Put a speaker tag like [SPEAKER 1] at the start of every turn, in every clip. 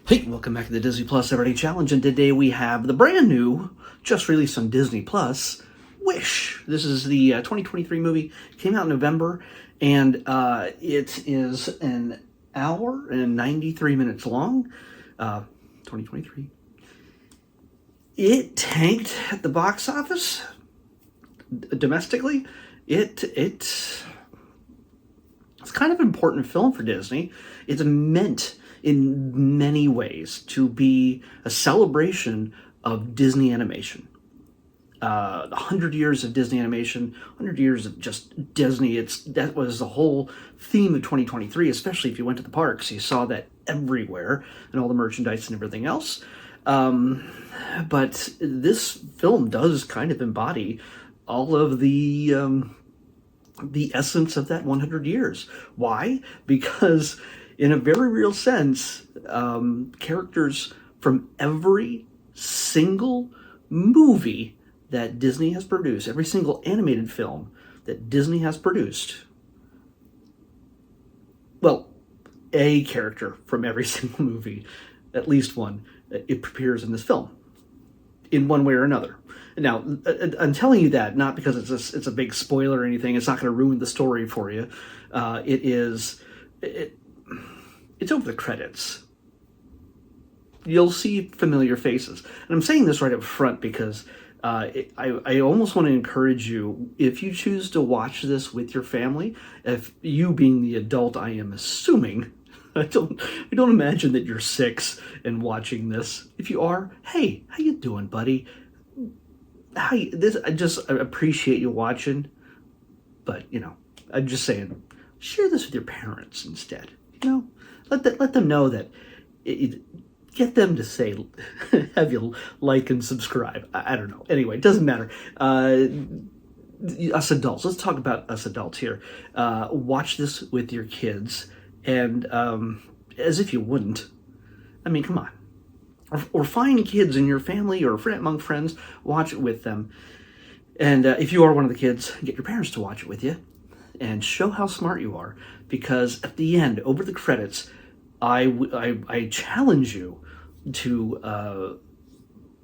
[SPEAKER 1] Hey, welcome back to the Disney Plus Everyday Challenge, and today we have the brand new, just released on Disney Plus, Wish. This is the 2023 movie. It came out in November, and it is an hour and 93 minutes long. 2023. It tanked at the box office domestically. It's kind of an important film for Disney. It's meant in many ways to be a celebration of Disney animation. 100 years of Disney animation, 100 years of just Disney. That was the whole theme of 2023, especially if you went to the parks. You saw that everywhere, and all the merchandise and everything else. But this film does kind of embody all of the essence of that 100 years. Why? Because in a very real sense, characters from every single movie that Disney has produced, every single animated film that Disney has produced, well, a character from every single movie, at least one, it appears in this film, in one way or another. Now, I'm telling you that not because it's a big spoiler or anything. It's not going to ruin the story for you. It's over the credits. You'll see familiar faces. And I'm saying this right up front because I almost want to encourage you, if you choose to watch this with your family, if you being the adult I am assuming, I don't imagine that you're 6 and watching this. If you are, hey, how you doing, buddy? I just appreciate you watching, but I'm just saying, share this with your parents instead. Let them know that. Get them to say, have you like and subscribe. I don't know. Anyway, it doesn't matter. Us adults. Let's talk about us adults here. Watch this with your kids, and as if you wouldn't. I mean, come on. Or find kids in your family or among friends, watch it with them. And if you are one of the kids, get your parents to watch it with you and show how smart you are. Because at the end, over the credits, I challenge you to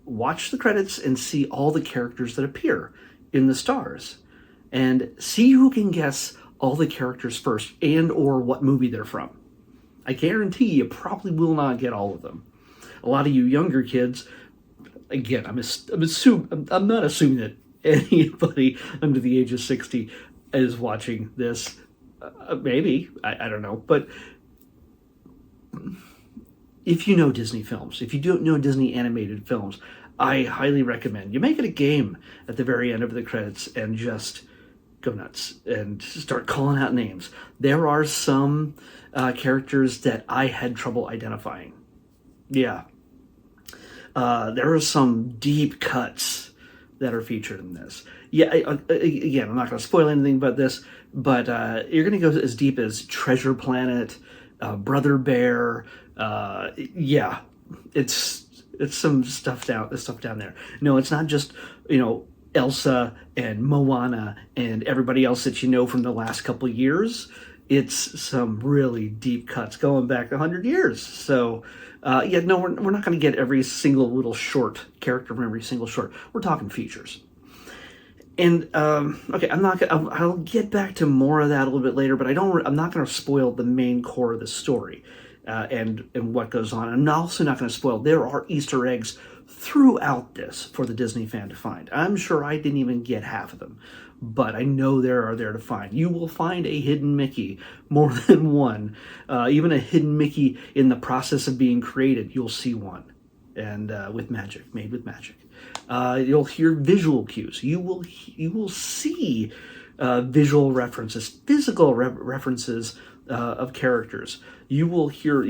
[SPEAKER 1] watch the credits and see all the characters that appear in the stars. And see who can guess all the characters first and or what movie they're from. I guarantee you probably will not get all of them. A lot of you younger kids, again, I'm not assuming that anybody under the age of 60 is watching this. Maybe, I don't know. But if you know Disney films, if you don't know Disney animated films, I highly recommend you make it a game at the very end of the credits and just go nuts and start calling out names. There are some characters that I had trouble identifying. Yeah. There are some deep cuts that are featured in this. Yeah, again, I'm not going to spoil anything about this, but you're going to go as deep as Treasure Planet, Brother Bear. Yeah, it's some stuff down there. No, it's not just, Elsa and Moana and everybody else that you know from the last couple of years. It's some really deep cuts going back 100 years. So, we're not going to get every single little short character from every single short. We're talking features. And okay, I'll get back to more of that a little bit later, but I'm not going to spoil the main core of the story and what goes on. I'm also not going to spoil. There are Easter eggs throughout this for the Disney fan to find. I'm sure I didn't even get half of them, but I know there are there to find. You will find a hidden Mickey, more than one. Even a hidden Mickey in the process of being created, you'll see one. And made with magic. You'll hear visual cues. You will see visual references, physical references of characters. You will hear,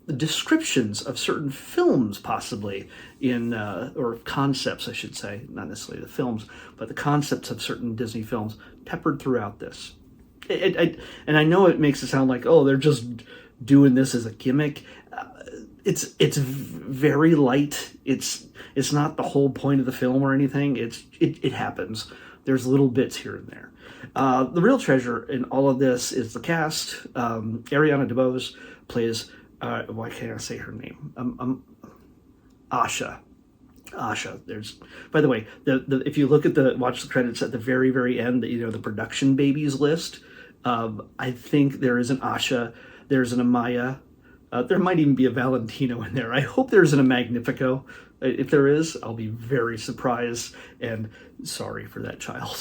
[SPEAKER 1] the descriptions of certain films, possibly or concepts, I should say, not necessarily the films, but the concepts of certain Disney films peppered throughout this. And I know it makes it sound like, oh, they're just doing this as a gimmick. It's very light. It's not the whole point of the film or anything. It happens. There's little bits here and there. The real treasure in all of this is the cast. Ariana DeBose plays why can't I say her name? Asha. Asha. There's, by the way, if you look at watch the credits at the very, very end, the production babies list, I think there is an Asha, there's an Amaya, there might even be a Valentino in there. I hope there's a Magnifico. If there is, I'll be very surprised and sorry for that child.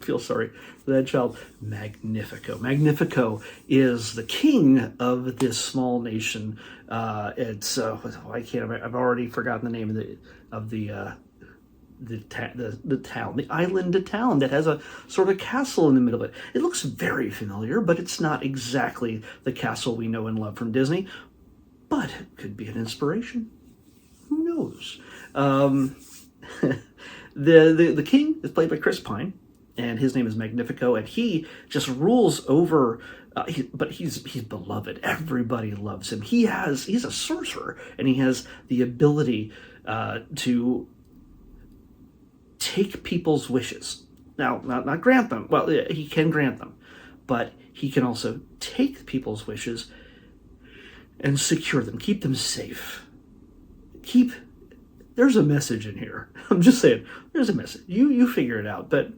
[SPEAKER 1] Feel sorry for that child. Magnifico. Magnifico is the king of this small nation. It's I can't. I've already forgotten the name of the town, the island town that has a sort of castle in the middle of it. It looks very familiar, but it's not exactly the castle we know and love from Disney. But it could be an inspiration. Who knows? The king is played by Chris Pine, and his name is Magnifico, and he just rules over. But he's beloved. Everybody loves him. He's a sorcerer, and he has the ability to take people's wishes. Now, not grant them. Well, he can grant them, but he can also take people's wishes and secure them, keep them safe. There's a message in here. I'm just saying, there's a message. You figure it out, but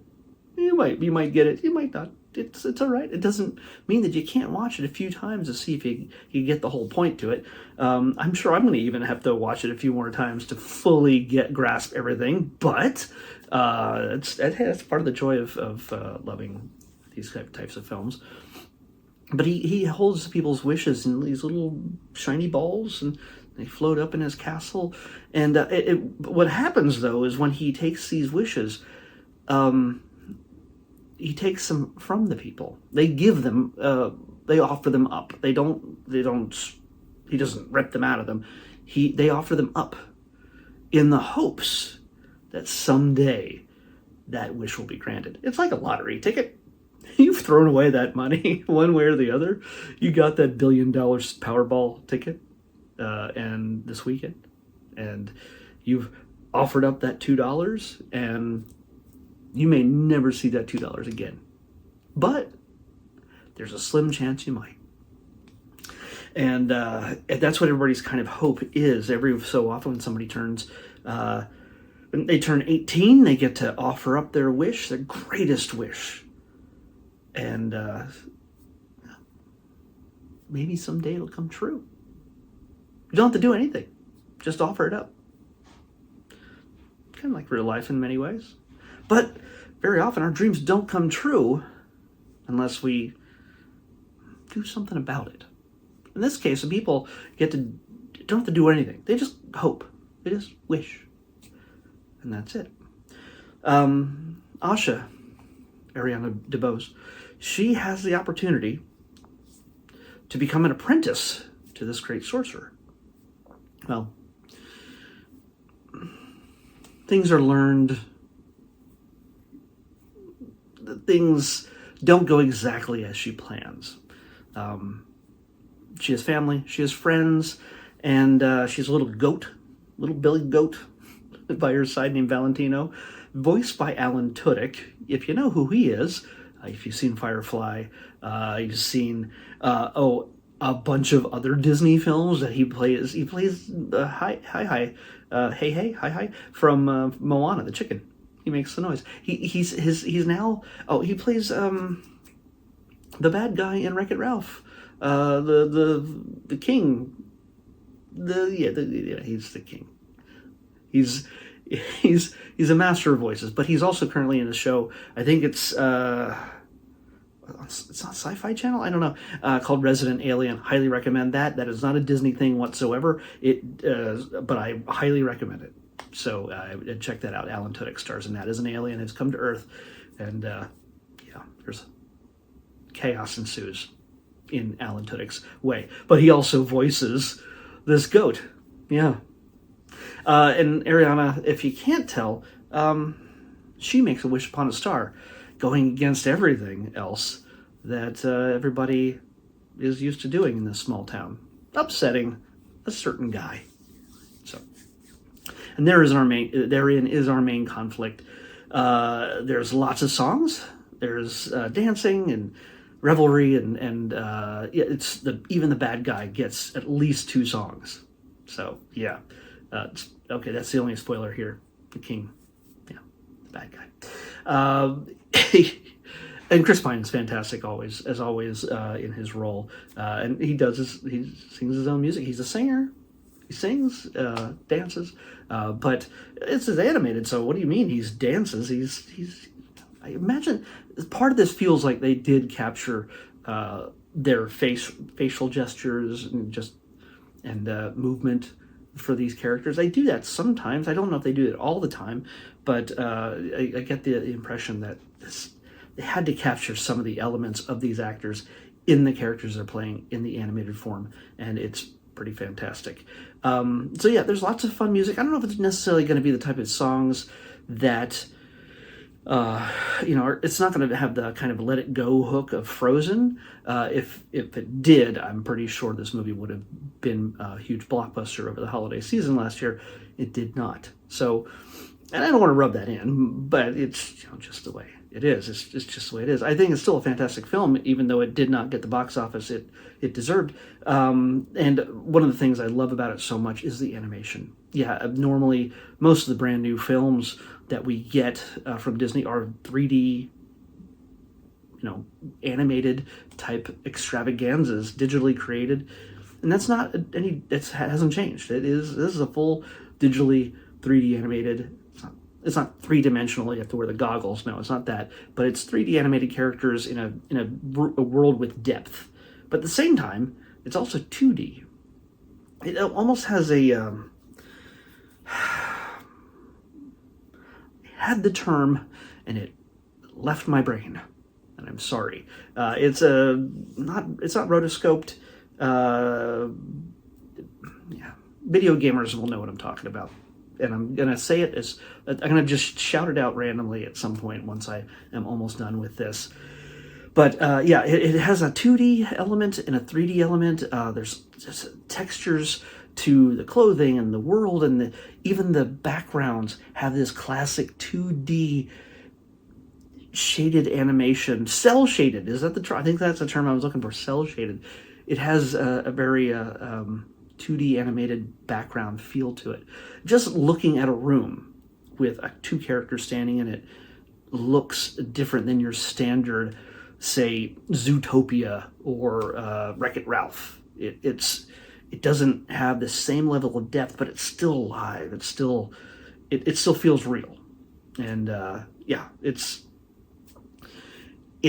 [SPEAKER 1] you might get it, you might not. It's all right. It doesn't mean that you can't watch it a few times to see if you get the whole point to it. I'm sure I'm going to even have to watch it a few more times to fully grasp everything, but that's part of the joy of loving these types of films. But he holds people's wishes in these little shiny balls, and they float up in his castle. And what happens, though, is when he takes these wishes, he takes them from the people. They give them, they offer them up. He doesn't rip them out of them. They offer them up in the hopes that someday that wish will be granted. It's like a lottery ticket. You've thrown away that money one way or the other. You got that $1 billion Powerball ticket and this weekend, and you've offered up that $2, and you may never see that $2 again. But there's a slim chance you might. And that's what everybody's kind of hope is. Every so often when somebody when they turn 18, they get to offer up their wish, their greatest wish. And maybe someday it'll come true. You don't have to do anything. Just offer it up. Kind of like real life in many ways. But very often our dreams don't come true unless we do something about it. In this case, the people don't have to do anything. They just hope. They just wish. And that's it. Asha, Ariana DeBose, she has the opportunity to become an apprentice to this great sorcerer. Well, things are learned. Things don't go exactly as she plans. She has family, she has friends, and she has a little Billy Goat by her side named Valentino, voiced by Alan Tudyk. If you know who he is, if you've seen Firefly, you've seen a bunch of other Disney films that he plays. He plays Hi from Moana, the chicken. He makes the noise. He's now. Oh, he plays the bad guy in Wreck-It Ralph. The king. He's the king. He's a master of voices, but he's also currently in a show. I think it's not Sci-Fi Channel. I don't know. Called Resident Alien. Highly recommend that. That is not a Disney thing whatsoever. But I highly recommend it. So check that out. Alan Tudyk stars in that as an alien who's come to Earth, and there's chaos ensues in Alan Tudyk's way. But he also voices this goat. Yeah. And Ariana, if you can't tell, she makes a wish upon a star, going against everything else that everybody is used to doing in this small town, upsetting a certain guy. So, and therein is our main conflict. There's lots of songs. There's dancing and revelry, and yeah, even the bad guy gets at least 2 songs. So yeah, okay. That's the only spoiler here. The king, yeah, the bad guy. And Chris Pine is fantastic always, as always, in his role. And he sings his own music. He's a singer. He sings, dances, but it's animated. So what do you mean he dances? I imagine part of this feels like they did capture their facial gestures and movement for these characters. They do that sometimes. I don't know if they do it all the time, but I get the impression that they had to capture some of the elements of these actors in the characters they're playing in the animated form, and it's pretty fantastic. So yeah, there's lots of fun music. I don't know if it's necessarily going to be the type of songs that it's not going to have the kind of Let It Go hook of Frozen. If it did, I'm pretty sure this movie would have been a huge blockbuster over the holiday season last year. It did not. So, and I don't want to rub that in, but it's just the way it is. It's just the way it is. I think it's still a fantastic film, even though it did not get the box office it deserved. And one of the things I love about it so much is the animation. Yeah, normally most of the brand new films that we get from Disney are 3D, animated type extravaganzas, digitally created, and that's not it hasn't changed. This is a full digitally 3D animated. It's not 3-dimensional. You have to wear the goggles. No, it's not that. But it's 3D animated characters in a world with depth. But at the same time, it's also 2D. It almost has a had the term, and it left my brain, and I'm sorry. It's not rotoscoped. Yeah, video gamers will know what I'm talking about, and I'm gonna say it as I'm gonna just shout it out randomly at some point once I am almost done with this. But yeah, it has a 2D element and a 3D element. There's just textures to the clothing and the world, and even the backgrounds have this classic 2D shaded animation. Cell shaded, is that the term? I think that's the term I was looking for. Cell shaded. It has a very 2D animated background feel to it. Just looking at a room with 2 characters standing in it looks different than your standard, say, Zootopia or Wreck-It Ralph. It doesn't have the same level of depth, but it's still alive. It still feels real, and yeah, it's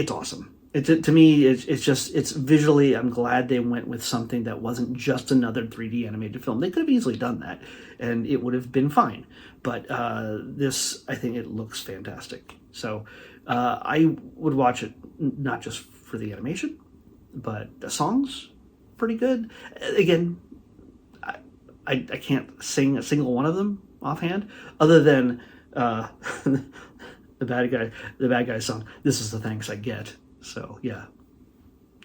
[SPEAKER 1] awesome. To me, it's visually. I'm glad they went with something that wasn't just another 3D animated film. They could have easily done that, and it would have been fine. But this, I think, it looks fantastic. So I would watch it not just for the animation, but the songs. Pretty good. Again, I can't sing a single one of them offhand, other than the bad guy song. This is the thanks I get. So yeah,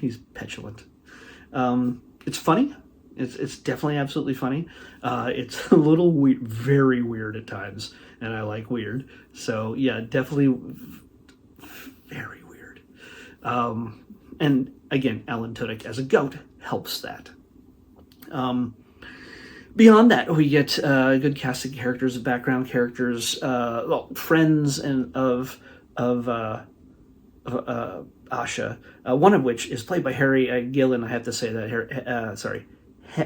[SPEAKER 1] he's petulant. It's funny. It's definitely absolutely funny. It's a little weird, very weird at times, and I like weird. So yeah, definitely very weird. And again, Alan Tudyk as a goat helps that. Beyond that, we get good casting characters, background characters, friends of Asha. One of which is played by Harry Gillen. I have to say that.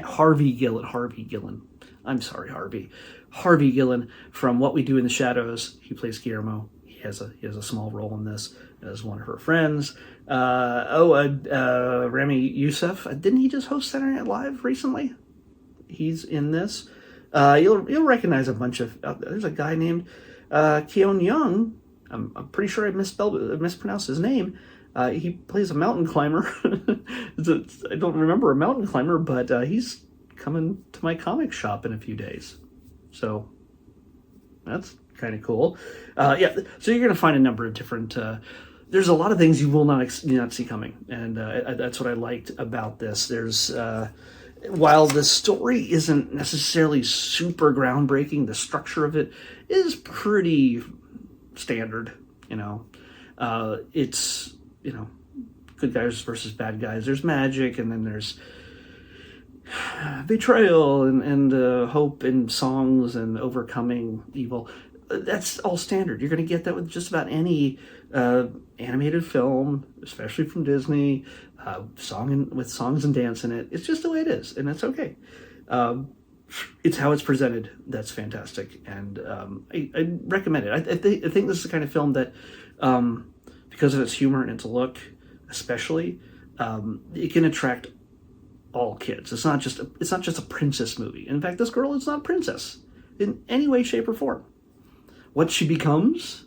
[SPEAKER 1] Harvey Gillen. I'm sorry, Harvey. Harvey Gillen from What We Do in the Shadows. He plays Guillermo. He has a small role in this as one of her friends. Rami Youssef. Didn't he just host Saturday Night Live recently? He's in this. You'll recognize a bunch of. There's a guy named Keon Young. I'm pretty sure I mispronounced his name. He plays a mountain climber. I don't remember a mountain climber, but he's coming to my comic shop in a few days. So that's kind of cool. Yeah, so you're going to find a number of different. There's a lot of things you will not see coming, and that's what I liked about this. There's while the story isn't necessarily super groundbreaking, the structure of it is pretty standard. It's good guys versus bad guys. There's magic, and then there's betrayal and hope and songs and overcoming evil. That's all standard. You're going to get that with just about any animated film, especially from Disney, with songs and dance in it. It's just the way it is, and that's okay. It's how it's presented that's fantastic, and I recommend it. I think this is the kind of film that, because of its humor and its look, especially, it can attract all kids. It's not just a princess movie. In fact, this girl is not a princess in any way, shape, or form. What she becomes,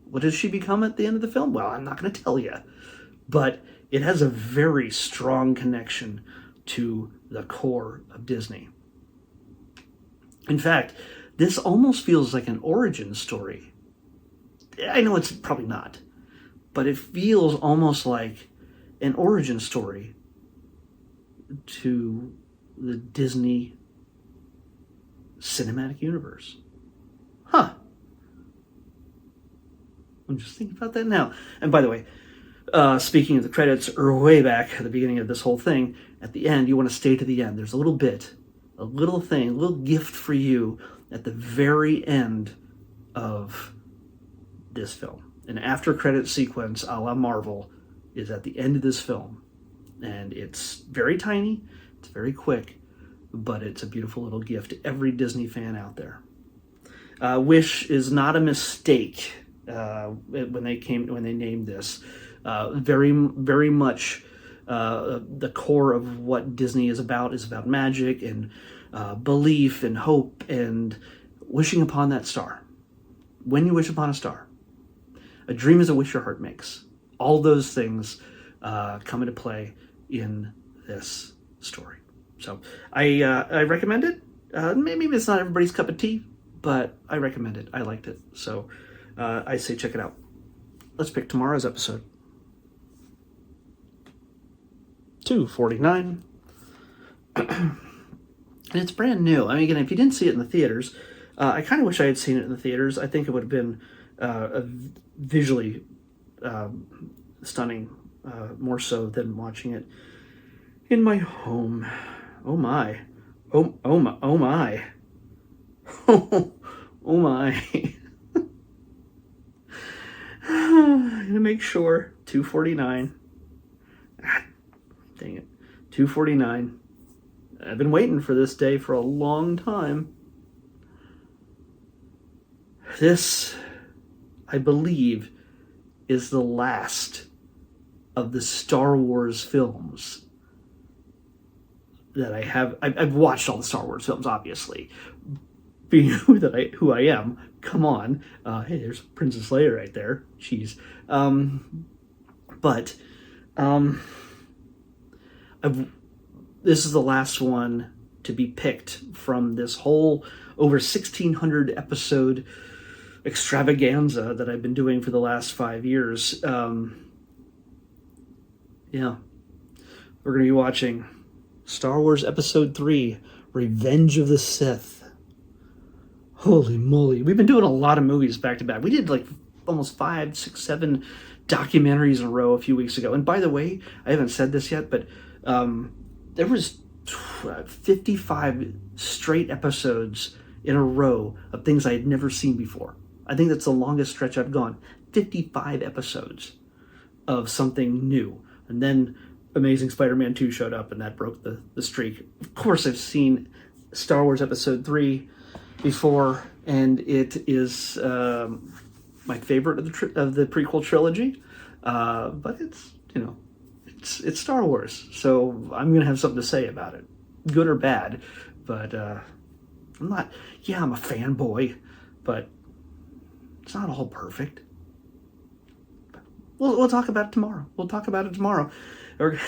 [SPEAKER 1] what does she become at the end of the film? Well, I'm not going to tell you, but it has a very strong connection to the core of Disney. In fact, this almost feels like an origin story. I know it's probably not, but it feels almost like an origin story to the Disney cinematic universe. Huh. I'm just thinking about that now. And by the way, speaking of the credits, or way back at the beginning of this whole thing, at the end, you want to stay to the end. There's a little bit, a little thing, a little gift for you at the very end of this film. An after credit sequence a la Marvel is at the end of this film. And it's very tiny, it's very quick, but it's a beautiful little gift to every Disney fan out there. Wish is not a mistake when they named this. Very, very much the core of what Disney is about magic and belief and hope and wishing upon that star. When you wish upon a star, a dream is a wish your heart makes. All those things come into play in this story. So I recommend it. Maybe it's not everybody's cup of tea, but I recommend it. I liked it. So I say check it out. Let's pick tomorrow's episode. 249. And it's brand new. I mean, again, if you didn't see it in the theaters, I kind of wish I had seen it in the theaters. I think it would have been visually stunning, more so than watching it in my home. Oh my. Oh my. Oh my. Oh my. I'm gonna make sure. 249. Dang it. 249. I've been waiting for this day for a long time. This, I believe, is the last of the Star Wars films that I have. I've watched all the Star Wars films, obviously. Being who I am, come on. Hey, there's Princess Leia right there. Jeez. This is the last one to be picked from this whole over 1,600 episode extravaganza that I've been doing for the last 5 years. Yeah. We're going to be watching Star Wars Episode 3, Revenge of the Sith. Holy moly. We've been doing a lot of movies back to back. We did like almost 5, 6, 7 documentaries in a row a few weeks ago. And by the way, I haven't said this yet, but there was 55 straight episodes in a row of things I had never seen before. I think that's the longest stretch I've gone. 55 episodes of something new. And then Amazing Spider-Man 2 showed up, and that broke the streak. Of course, I've seen Star Wars Episode 3 before, and it is my favorite of the prequel trilogy. But it's, it's Star Wars, so I'm going to have something to say about it. Good or bad, but I'm a fanboy, but it's not all perfect. We'll talk about it tomorrow. And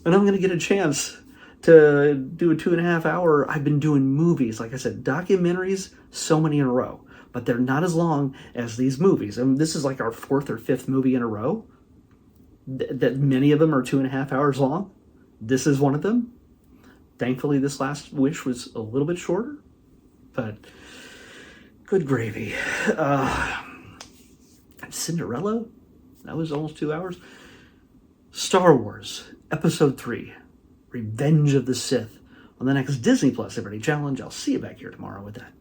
[SPEAKER 1] I'm going to get a chance to do a 2.5 hour. I've been doing movies, like I said, documentaries, so many in a row, but they're not as long as these movies. And this is like our 4th or 5th movie in a row. That many of them are 2.5 hours long. This is one of them. Thankfully, this last wish was a little bit shorter, but good gravy. Cinderella, that was almost 2 hours. Star Wars Episode 3, Revenge of the Sith, on the next Disney Plus Everyday Challenge. I'll see you back here tomorrow with that.